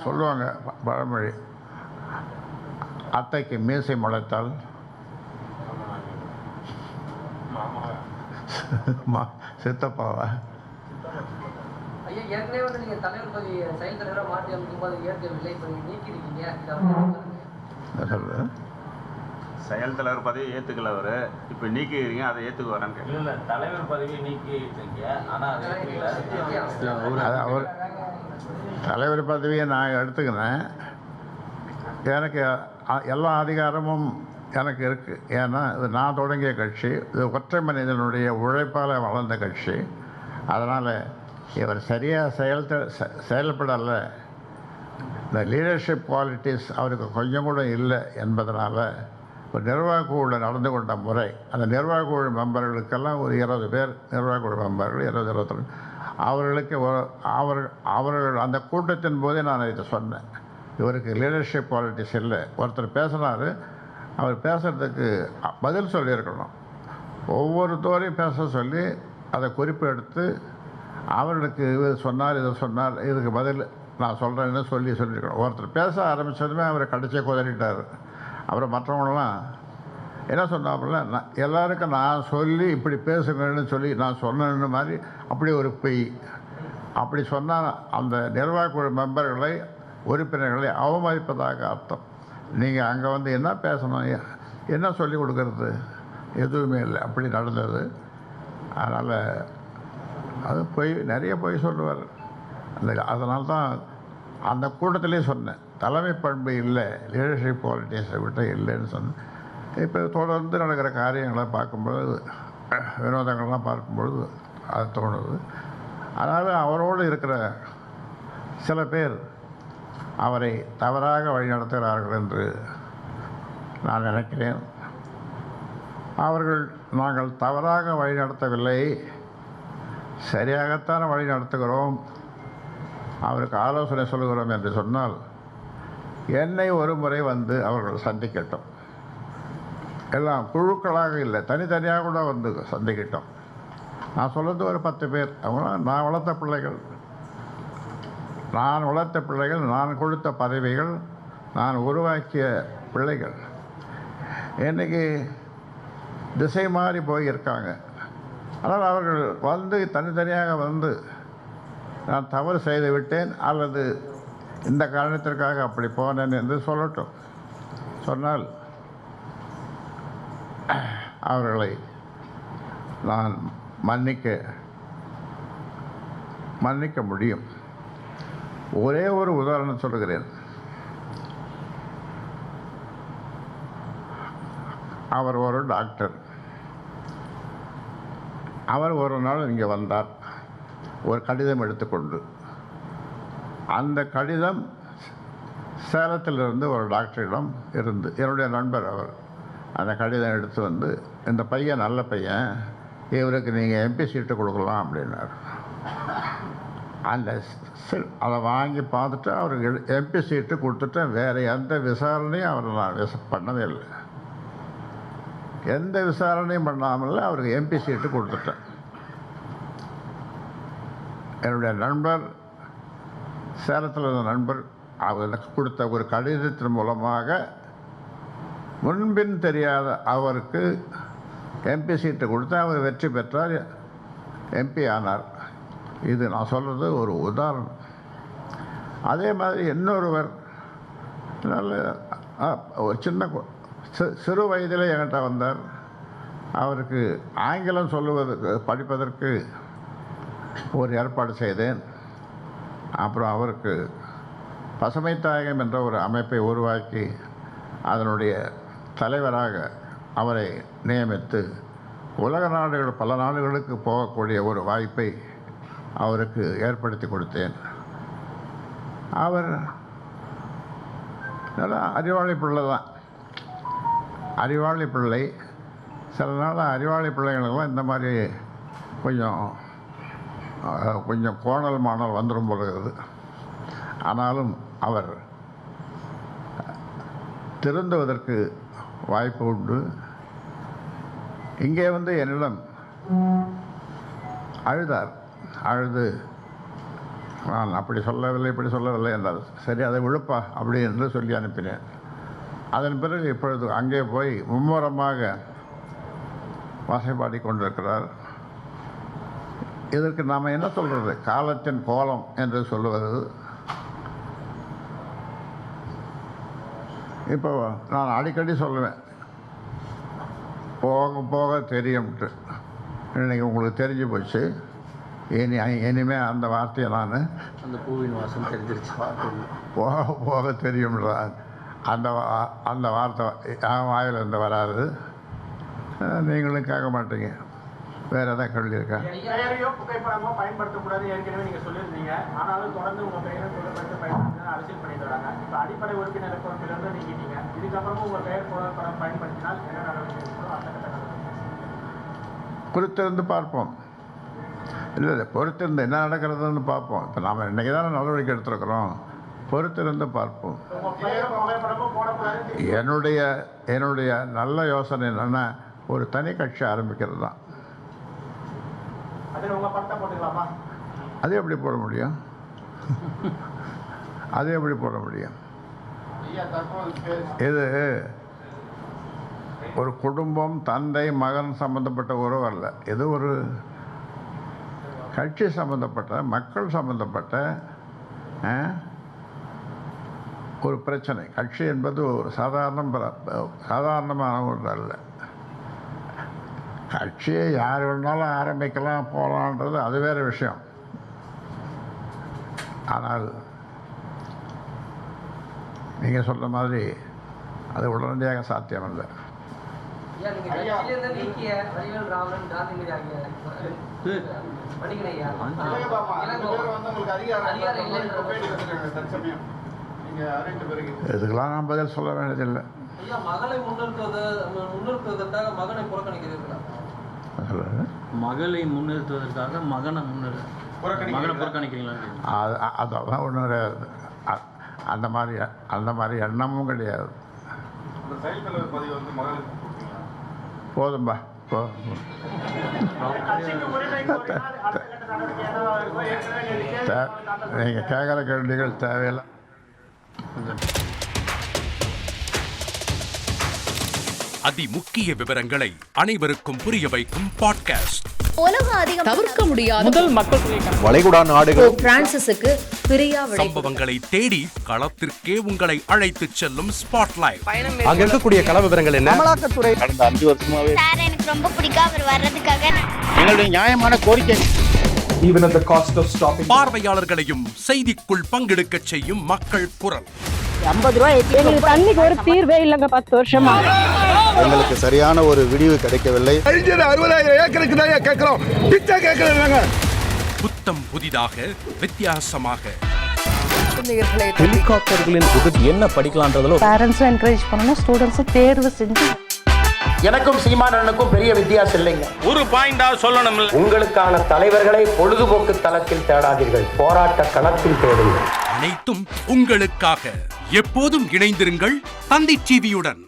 சொல்லுவாங்க பழமொழி, அத்தைக்கு மீசை முளைத்தால் சித்தப்பாவா? ஐயா, ஏற்கனவே வந்து நீங்க தலைவர் பதவி செயல் தலைவராக மாற்றி அமைக்கும்போது ஏற்கவில்லை, இப்போ நீங்க நீக்கிருக்கீங்க. செயல் தலைவர் பதவியை ஏற்றுக்கல அவர், இப்போ நீக்கிக்கிறீங்க, அதை ஏற்றுக்கு வரேன்னு. இல்லை, தலைவர் பதவியை நீக்கிட்டீங்க, ஆனால் அவர் தலைவர் பதவியை நான் எடுத்துக்கினேன். எனக்கு எல்லா அதிகாரமும் எனக்கு இருக்குது. ஏன்னா இது நான் தொடங்கிய கட்சி, இது ஒற்றை மனிதனுடைய உழைப்பால் வளர்ந்த கட்சி. அதனால் இவர் சரியாக செயல்படலை, இந்த லீடர்ஷிப் குவாலிட்டிஸ் அவருக்கு கொஞ்சம் கூட இல்லை என்பதனால் ஒரு நிர்வாக குழுவில் நடந்து கொண்ட முறை, அந்த நிர்வாக குழு மெம்பர்களுக்கெல்லாம் ஒரு 20 பேர் நிர்வாக குழு மெம்பர்கள், 20-22 அவர்களுக்கு அவர்கள் அந்த கூட்டத்தின் போதே நான் இதை சொன்னேன், இவருக்கு லீடர்ஷிப் குவாலிட்டிஸ் இல்லை. ஒருத்தர் பேசினார், அவர் பேசுகிறதுக்கு பதில் சொல்லியிருக்கணும். ஒவ்வொரு தோறையும் பேச சொல்லி அதை குறிப்பு எடுத்து அவர்களுக்கு இது சொன்னார், இதை சொன்னார், இதுக்கு பதில் நான் சொல்கிறேன்னு சொல்லியிருக்கணும். ஒருத்தர் பேச ஆரம்பித்ததுமே அவரை கடிச்சே குதறிட்டார். அப்புறம் மற்றவங்களாம் என்ன சொன்னாப்புல, எல்லாருக்கும் நான் சொல்லி இப்படி பேசுங்கன்னு சொல்லி நான் சொன்னேன்னு மாதிரி அப்படி ஒரு பொய். அப்படி சொன்னால் அந்த நிர்வாக குழு மெம்பர்களை, உறுப்பினர்களை அவமதிப்பதாக அர்த்தம். நீங்கள் அங்கே வந்து என்ன பேசணும், என்ன சொல்லி கொடுக்கறது, எதுவுமே இல்லை. அப்படி நடந்தது. அதனால் அது பொய், நிறைய பொய் சொல்லுவார். அதனால தான் அந்த கூட்டத்திலே சொன்னேன், தலைமை பண்பு இல்லை, லீடர்ஷிப் குவாலிட்டிஸை விட்டு இல்லைன்னு சொன்னேன். இப்போ தொடர்ந்து நடக்கிற காரியங்களை பார்க்கும்பொழுது, வினோதங்கள்லாம் பார்க்கும்பொழுது அது தோணுது. அதனால் அவரோடு இருக்கிற சில பேர் அவரை தவறாக வழிநடத்துகிறார்கள் என்று நான் நினைக்கிறேன். அவர்கள் நாங்கள் தவறாக வழிநடத்தவில்லை, சரியாகத்தான் வழி நடத்துகிறோம், அவருக்கு ஆலோசனை சொல்கிறோம் என்று சொன்னால் என்னை ஒரு முறை வந்து அவர்கள் சந்திக்கட்டும். எல்லாம் குழுக்களாக இல்லை, தனித்தனியாக கூட வந்து சந்திக்கட்டும். நான் சொல்கிறது ஒரு 10 பேர், அவங்களாம் நான் வளர்த்த பிள்ளைகள், நான் கொடுத்த பதவிகள், நான் உருவாக்கிய பிள்ளைகள். இன்றைக்கி திசை மாறி போயிருக்காங்க. ஆனால் அவர்கள் வந்து தனித்தனியாக வந்து நான் தவறு செய்து விட்டேன் அல்லது இந்த காரணத்திற்காக அப்படி போனேன் என்று சொல்லட்டும். சொன்னால் அவர்களை நான் மன்னிக்க முடியும். ஒரே ஒரு உதாரணம் சொல்கிறேன். அவர் ஒரு டாக்டர். அவர் ஒரு நாள் இங்கே வந்தார், ஒரு கடிதம் எடுத்துக்கொண்டு. அந்த கடிதம் சேலத்திலிருந்து ஒரு டாக்டரிடம் இருந்து, என்னுடைய நண்பர் அவர். அந்த கடிதம் எடுத்து வந்து, இந்த பையன் நல்ல பையன், இவருக்கு நீங்கள் எம்பி சீட்டு கொடுக்கலாம் அப்படின்னார். அதை வாங்கி பார்த்துட்டு அவருக்கு எம்பி சீட்டு கொடுத்துட்டேன். வேறு எந்த விசாரணையும் அவர் நான் பண்ணவே இல்லை. எந்த விசாரணையும் பண்ணாமல் அவருக்கு எம்பி சீட்டு கொடுத்துட்டேன். என்னுடைய நண்பர், சேலத்தில் இருந்த நண்பர், அவருக்கு கொடுத்த ஒரு கடிதத்தின் மூலமாக முன்பின் தெரியாத அவருக்கு எம்பி சீட்டு கொடுத்து அவர் வெற்றி பெற்றார், எம்பி ஆனார். இது நான் சொல்கிறது ஒரு உதாரணம். அதே மாதிரி இன்னொருவர் நல்ல ஒரு சின்ன சிறு வயதில் என்கிட்ட வந்தார். அவருக்கு ஆங்கிலம் படிப்பதற்கு ஒரு ஏற்பாடு செய்தேன். அப்புறம் அவருக்கு பசுமை தாயகம் என்ற ஒரு அமைப்பை உருவாக்கி அதனுடைய தலைவராக அவரை நியமித்து உலக நாடுகள், பல நாடுகளுக்கு போகக்கூடிய ஒரு வாய்ப்பை அவருக்கு ஏற்படுத்தி கொடுத்தேன். அவர் நல்லா அறிவாளி பிள்ளை தான், அறிவாளி பிள்ளை. சில நாள் அறிவாளி பிள்ளைகளுக்கெல்லாம் இந்த மாதிரி கொஞ்சம் கோணல் மாணல் வந்துடும் போகிறது. ஆனாலும் அவர் திருந்துவதற்கு வாய்ப்பு உண்டு. இங்கே வந்து என்னிடம் அழுது நான் அப்படி சொல்லவில்லை இப்படி சொல்லவில்லை என்றார். சரி அதை விழுப்பா அப்படி என்று சொல்லி அனுப்பினேன். அதன் பிறகு இப்பொழுது அங்கே போய் மும்முரமாக வாசைப்பாடி கொண்டிருக்கிறார். இதற்கு நாம் என்ன சொல்கிறது? காலத்தின் கோலம் என்று சொல்லுவது. இப்போ நான் அடிக்கடி சொல்லுவேன், போக போக தெரியும்ட்டு. இன்றைக்கி உங்களுக்கு தெரிஞ்சு போச்சு. இனிமேல் அந்த வார்த்தையை நான் அந்த பூவின் வாசம் தெரிஞ்சிருச்சு. போக போக தெரியும்ன்றான். அந்த வார்த்தை என் வாயிலிருந்து வராது. நீங்களும் கேட்க மாட்டீங்க. வேறு எதாவது கேள்வி இருக்கா? பெயரையோ புகைப்படமோ பயன்படுத்தக்கூடாது ஏற்கனவே நீங்கள் சொல்லியிருந்தீங்க. ஆனாலும் தொடர்ந்து உங்கள் பெயரை சொல்லப்பட்டு பயன்படுத்தி அரசியல் பண்ணிட்டு வராங்க. இப்போ அடிப்படை உறுப்பினர் பொறுப்பிலிருந்து நீக்கிட்டீங்க. இதுக்கப்புறமும் உங்கள் பெயர் புகைப்படம் பயன்படுத்தினால் என்ன நடவடிக்கை இருக்கோ அந்த கட்ட நடவடிக்கை பொறுத்திருந்து பார்ப்போம். இல்லை பொறுத்திருந்து என்ன நடக்கிறதுன்னு பார்ப்போம். இப்போ நாம் இன்றைக்கி தானே நடவடிக்கை எடுத்துருக்குறோம். பொறுத்திருந்து பார்ப்போம். உங்கள் பெயரும் புகைப்படமும் போடக்கூடாது. என்னுடைய நல்ல யோசனை என்னென்னா, ஒரு தனி கட்சி ஆரம்பிக்கிறது தான். அதில் உங்கள் படத்தை போட்டுக்கலாமா? அது எப்படி போட முடியும்? அது எப்படி போட முடியும்? இது ஒரு குடும்பம், தந்தை மகன் சம்பந்தப்பட்ட உறவு அல்ல. இது ஒரு கட்சி சம்பந்தப்பட்ட, மக்கள் சம்பந்தப்பட்ட ஒரு பிரச்சனை. கட்சி என்பது ஒரு சாதாரணமான ஒன்று அல்ல. கட்சியை யார் வேணாலும் ஆரம்பிக்கலாம் போகலான்றது அது வேறு விஷயம். ஆனால் நீங்கள் சொல்கிற மாதிரி அது உடனடியாக சாத்தியமில்லை. இதுக்கெல்லாம் நான் பதில் சொல்ல வேண்டியதில்லை. மகளை முன்னிறுத்துவதற்காக மகனை புறக்கணிக்கிறீர்களா? மகளை முன்னிறுத்துவதற்காக மகனை புறக்கணிக்கிறீங்களா? அதெல்லாம் ஒன்றும் கிடையாது. அந்த மாதிரி எண்ணமும் கிடையாது. போதும்பா நீங்கள் கேட்குற கேள்விகள் தேவையில்லை. அதிமுக்கிய விவரங்களை அனைவருக்கும் புரிய வைக்கும் பாட்காஸ்ட். தவிர்க்க முடியாத முதல் மக்கள் வளைகுடா நாடுகள் பிரான்சிஸுக்கு பிரியா சம்பவங்களை தேடி களத்திற்கே உங்களை அழைத்து செல்லும் ஸ்பாட்லைட். அங்க இருக்கக்கூடிய கள விவரங்கள் என்ன? அமலாக்கத்துறை கடந்த 5 வருஷமாவே சார் எனக்கு ரொம்ப பிடிக்கும் அவர் வர்றதுக்காக. எங்களுடைய நியாயமான கோரிக்கை. Even at the cost of stopping. பார்வையாளர்களையும் செய்திக்குள் பங்கெடுக்க செய்யும் மக்கள் குரல். 50 ரூபாய் எங்களுக்கு தண்ணிக்கு ஒரு தீர்வே இல்லைங்க. 10 வருஷமா எங்களுக்கு சரியான ஒரு விடிவு கிடைக்கவில்லை. 60,000 ஏக்கருக்கு தான் கேட்கிறோம். பிச்சை கேட்கறாங்க. புத்தம் புதிதாக வித்தியாசமாக ஹெலிகாப்டர்களின் உதவி என்ன படிக்கலான்றதுல பேரண்ட்ஸும் என்கரேஜ் பண்ணணும், ஸ்டூடெண்ட்ஸும் தேர்வு செஞ்சு. எனக்கும் சீமானனுக்கும் பெரிய வித்தியாசம் இல்லைங்க. ஒரு பாயிண்டா சொல்லணும். உங்களுக்கான தலைவர்களை பொழுதுபோக்கு தளத்தில் தேடாதீர்கள், போராட்ட களத்தில் தேடுங்கள். அனைத்தும் உங்களுக்காக. எப்போதும் இணைந்திருங்கள் தந்தி டிவியுடன்.